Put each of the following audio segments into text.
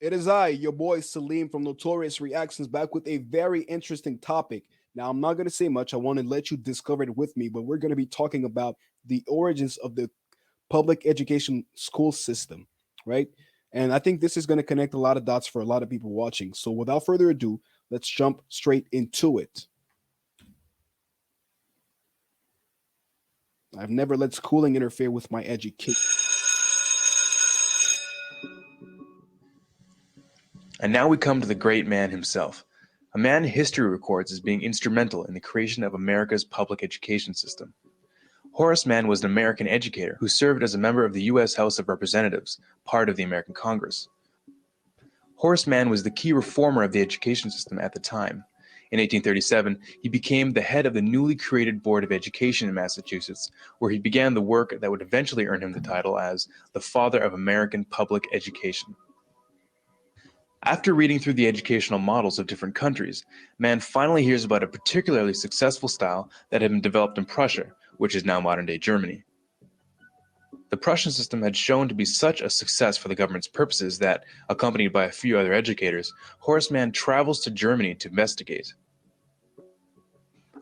It is I, your boy Salim from Notorious Reactions, back with a very interesting topic. Now, I'm not going to say much. I want to let you discover it with me, but we're going to be talking about the origins of the public education school system, right? And I think this is going to connect a lot of dots for a lot of people watching. So, without further ado, let's jump straight into it. I've never let schooling interfere with my education. And now we come to the great man himself, a man history records as being instrumental in the creation of America's public education system. Horace Mann was an American educator who served as a member of the U.S. House of Representatives, part of the American Congress. Horace Mann was the key reformer of the education system at the time. In 1837, he became the head of the newly created Board of Education in Massachusetts, where he began the work that would eventually earn him the title as the Father of American Public Education. After reading through the educational models of different countries, Mann finally hears about a particularly successful style that had been developed in Prussia, which is now modern-day Germany. The Prussian system had shown to be such a success for the government's purposes that, accompanied by a few other educators, Horace Mann travels to Germany to investigate.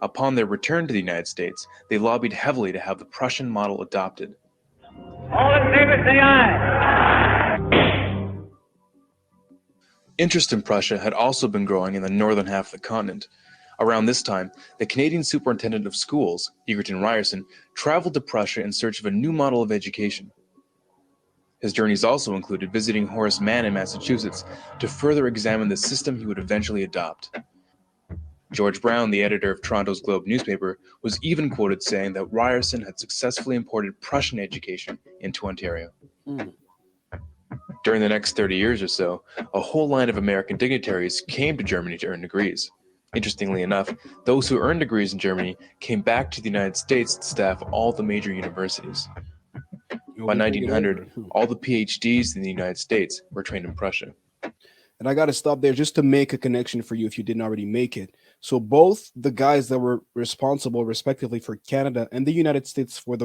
Upon their return to the United States, they lobbied heavily to have the Prussian model adopted. All in favor, say aye. Interest in Prussia had also been growing in the northern half of the continent. Around this time, the Canadian Superintendent of Schools, Egerton Ryerson, traveled to Prussia in search of a new model of education. His journeys also included visiting Horace Mann in Massachusetts to further examine the system he would eventually adopt. George Brown, the editor of Toronto's Globe newspaper, was even quoted saying that Ryerson had successfully imported Prussian education into Ontario. Hmm. During the next 30 years or so, a whole line of American dignitaries came to Germany to earn degrees. Interestingly enough, those who earned degrees in Germany came back to the United States to staff all the major universities. Oh, By we bring it 1900, over. Hmm. all the PhDs in the United States were trained in Prussia. And I got to stop there just to make a connection for you if you didn't already make it. So both the guys that were responsible, respectively, for Canada and the United States for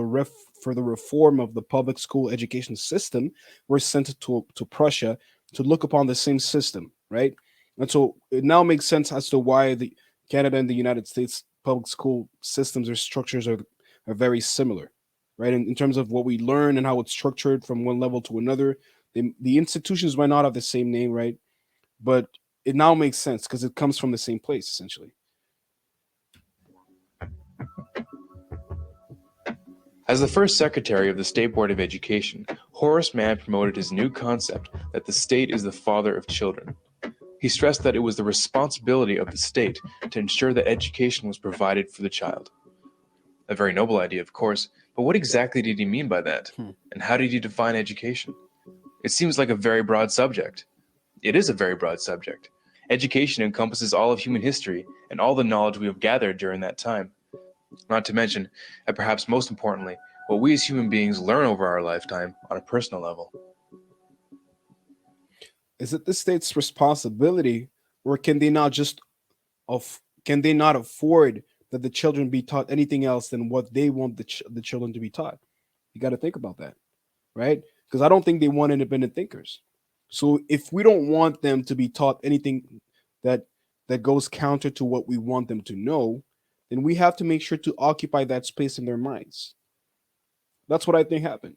for the reform of the public school education system were sent to Prussia to look upon the same system, right? And so it now makes sense as to why the Canada and the United States public school systems or structures are very similar, right? In terms of what we learn and how it's structured from one level to another. The institutions might not have the same name, right? But it now makes sense because it comes from the same place essentially. As the first secretary of the State Board of Education, Horace Mann promoted his new concept that the state is the father of children. He stressed that it was the responsibility of the state to ensure that education was provided for the child. A very noble idea, of course, but what exactly did he mean by that? Hmm. And how did he define education? It seems like a very broad subject. It is a very broad subject. Education encompasses all of human history and all the knowledge we have gathered during that time. Not to mention, and perhaps most importantly, what we as human beings learn over our lifetime on a personal level. Is it the state's responsibility, or can they not afford that the children be taught anything else than what they want the children to be taught? You got to think about that, right? Because I don't think they want independent thinkers. So if we don't want them to be taught anything that that goes counter to what we want them to know, then we have to make sure to occupy that space in their minds. That's what I think happened.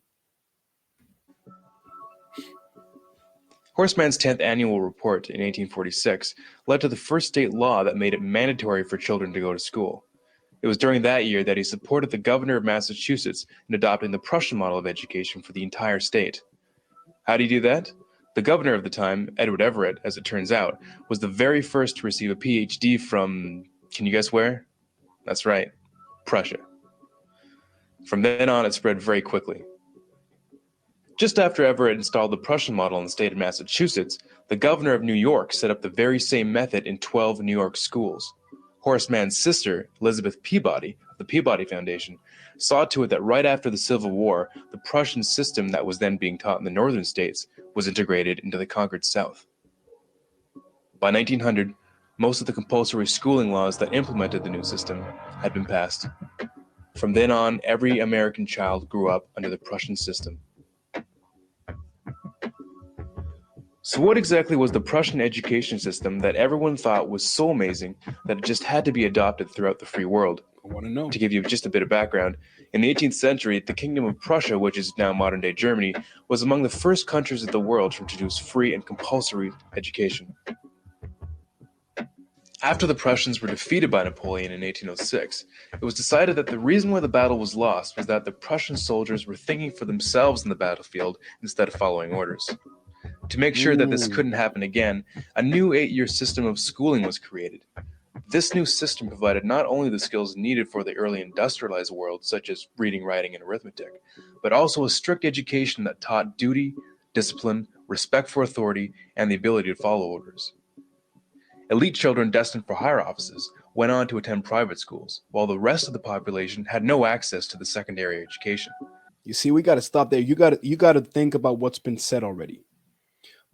Horace Mann's 10th annual report in 1846 led to the first state law that made it mandatory for children to go to school. It was during that year that he supported the governor of Massachusetts in adopting the Prussian model of education for the entire state. How did he do that? The governor of the time, Edward Everett, as it turns out, was the very first to receive a PhD from, can you guess where? That's right, Prussia. From then on, it spread very quickly. Just after Everett installed the Prussian model in the state of Massachusetts, the governor of New York set up the very same method in 12 New York schools. Horace Mann's sister, Elizabeth Peabody, of the Peabody Foundation, saw to it that right after the Civil War, the Prussian system that was then being taught in the northern states was integrated into the conquered South. By 1900, most of the compulsory schooling laws that implemented the new system had been passed. From then on, every American child grew up under the Prussian system. So, what exactly was the Prussian education system that everyone thought was so amazing that it just had to be adopted throughout the free world? I want to know. To give you just a bit of background, in the 18th century, the Kingdom of Prussia, which is now modern day Germany, was among the first countries of the world to introduce free and compulsory education. After the Prussians were defeated by Napoleon in 1806, it was decided that the reason why the battle was lost was that the Prussian soldiers were thinking for themselves in the battlefield instead of following orders. To make sure that this couldn't happen again, a new 8-year system of schooling was created. This new system provided not only the skills needed for the early industrialized world, such as reading, writing, and arithmetic, but also a strict education that taught duty, discipline, respect for authority, and the ability to follow orders. Elite children destined for higher offices went on to attend private schools, while the rest of the population had no access to the secondary education. You see, we got to stop there. You got to think about what's been said already.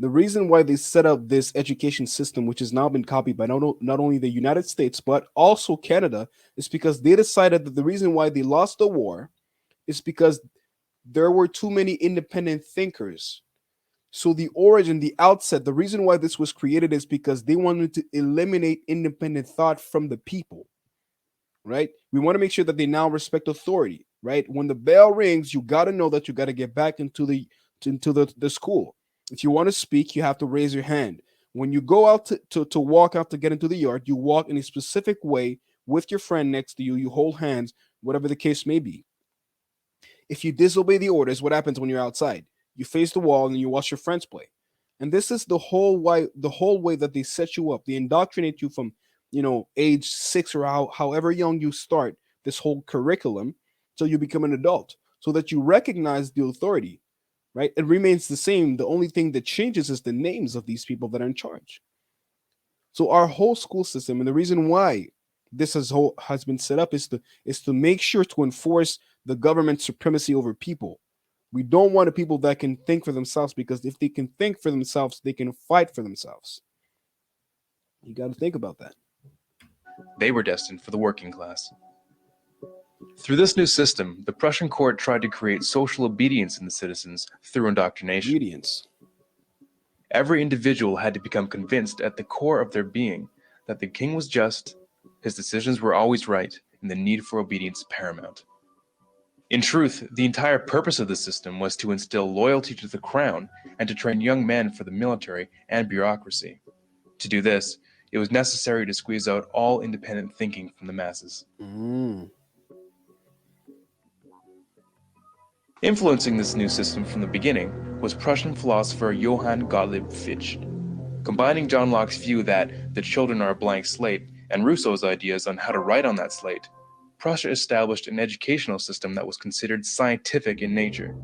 The reason why they set up this education system, which has now been copied by not only the United States but also Canada, is because they decided that the reason why they lost the war is because there were too many independent thinkers. So the origin, the outset, the reason why this was created is because they wanted to eliminate independent thought from the people, right? We want to make sure that they now respect authority, right? When the bell rings, you got to know that you got to get back into the school. If you want to speak, you have to raise your hand. When you go out to walk out to get into the yard, you walk in a specific way with your friend next to you. You hold hands, whatever the case may be. If you disobey the orders, what happens when you're outside? You face the wall and you watch your friends play. And this is the whole way that they set you up. They indoctrinate you from, age 6 or however young you start this whole curriculum till you become an adult, so that you recognize the authority. Right? It remains the same. The only thing that changes is the names of these people that are in charge. So our whole school system, and the reason why this has been set up is to make sure to enforce the government's supremacy over people. We don't want people that can think for themselves, because if they can think for themselves, they can fight for themselves. You got to think about that. They were destined for the working class. Through this new system, the Prussian court tried to create social obedience in the citizens through indoctrination. Obedience. Every individual had to become convinced at the core of their being that the king was just, his decisions were always right, and the need for obedience paramount. In truth, the entire purpose of the system was to instill loyalty to the crown and to train young men for the military and bureaucracy. To do this, it was necessary to squeeze out all independent thinking from the masses. Influencing this new system from the beginning was Prussian philosopher Johann Gottlieb Fichte. Combining John Locke's view that the children are a blank slate and Rousseau's ideas on how to write on that slate, Prussia established an educational system that was considered scientific in nature.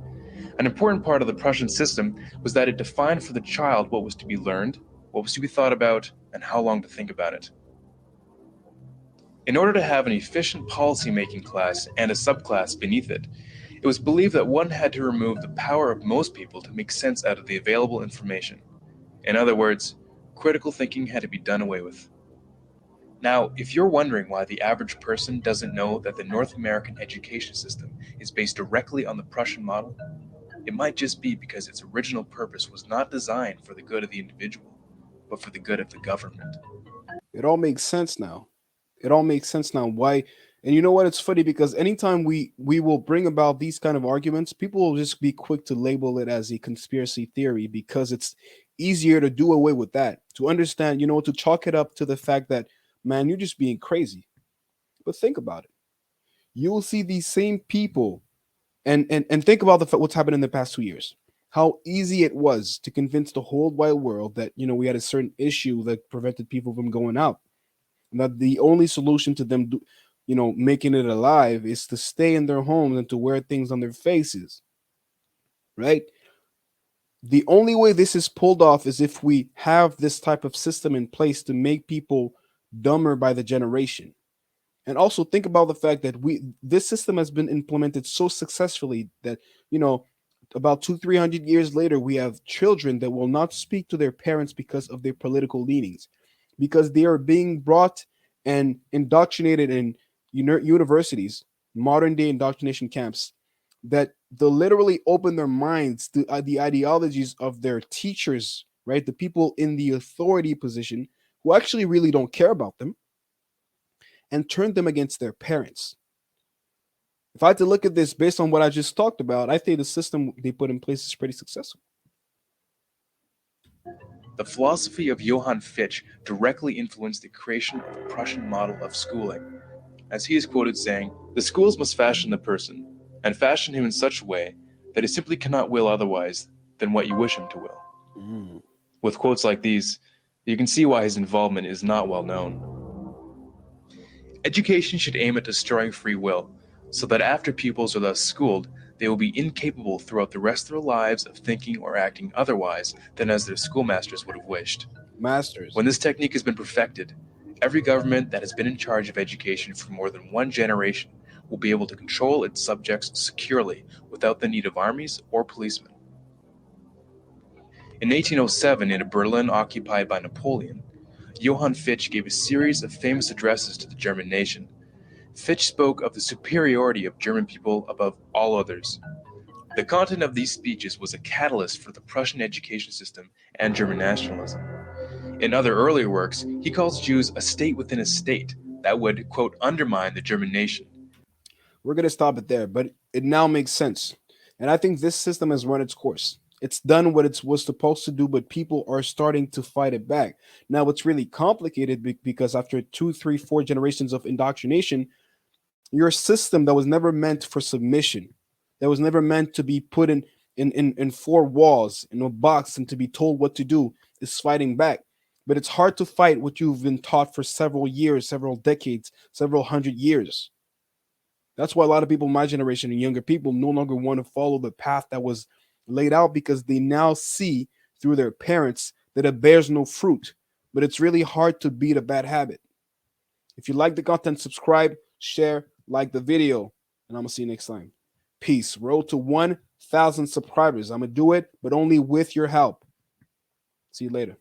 An important part of the Prussian system was that it defined for the child what was to be learned, what was to be thought about, and how long to think about it. In order to have an efficient policy-making class and a subclass beneath it, it was believed that one had to remove the power of most people to make sense out of the available information. In other words, critical thinking had to be done away with. Now, if you're wondering why the average person doesn't know that the North American education system is based directly on the Prussian model, it might just be because its original purpose was not designed for the good of the individual, but for the good of the government. It all makes sense now. Why? And you know what? It's funny because anytime we will bring about these kind of arguments, people will just be quick to label it as a conspiracy theory, because it's easier to do away with that, to understand, to chalk it up to the fact that, man, you're just being crazy. But think about it. You will see these same people, and think about what's happened in the past 2 years. How easy it was to convince the whole wide world that, we had a certain issue that prevented people from going out. And that the only solution to them making it alive is to stay in their homes and to wear things on their faces, right? The only way this is pulled off is if we have this type of system in place to make people dumber by the generation. And also think about the fact that this system has been implemented so successfully that, about 200-300 years later, we have children that will not speak to their parents because of their political leanings, because they are being brought and indoctrinated in universities, modern day indoctrination camps, that they'll literally open their minds to the ideologies of their teachers right? The people in the authority position who actually really don't care about them, and turned them against their parents. If I had to look at this based on what I just talked about, I think the system they put in place is pretty successful. The philosophy of Johann Fichte directly influenced the creation of the Prussian model of schooling, as he is quoted saying, "The schools must fashion the person, and fashion him in such a way that he simply cannot will otherwise than what you wish him to will." With quotes like these, you can see why his involvement is not well known. Education should aim at destroying free will, so that after pupils are thus schooled, they will be incapable throughout the rest of their lives of thinking or acting otherwise than as their schoolmasters would have wished. Masters. When this technique has been perfected, every government that has been in charge of education for more than one generation will be able to control its subjects securely without the need of armies or policemen. In 1807, in a Berlin occupied by Napoleon, Johann Fichte gave a series of famous addresses to the German nation. Fichte spoke of the superiority of German people above all others. The content of these speeches was a catalyst for the Prussian education system and German nationalism. In other earlier works, he calls Jews a state within a state that would, quote, undermine the German nation. We're going to stop it there, but it now makes sense. And I think this system has run its course. It's done what it was supposed to do, but people are starting to fight it back. Now, it's really complicated because after 2, 3, 4 generations of indoctrination, your system that was never meant for submission, that was never meant to be put in four walls, in a box, and to be told what to do, is fighting back. But it's hard to fight what you've been taught for several years, several decades, several hundred years. That's why a lot of people, my generation and younger people, no longer want to follow the path that was laid out because they now see through their parents that it bears no fruit. But it's really hard to beat a bad habit. If you like the content, subscribe, share, like the video, and I'm going to see you next time. Peace. Road to 1,000 subscribers. I'm going to do it, but only with your help. See you later.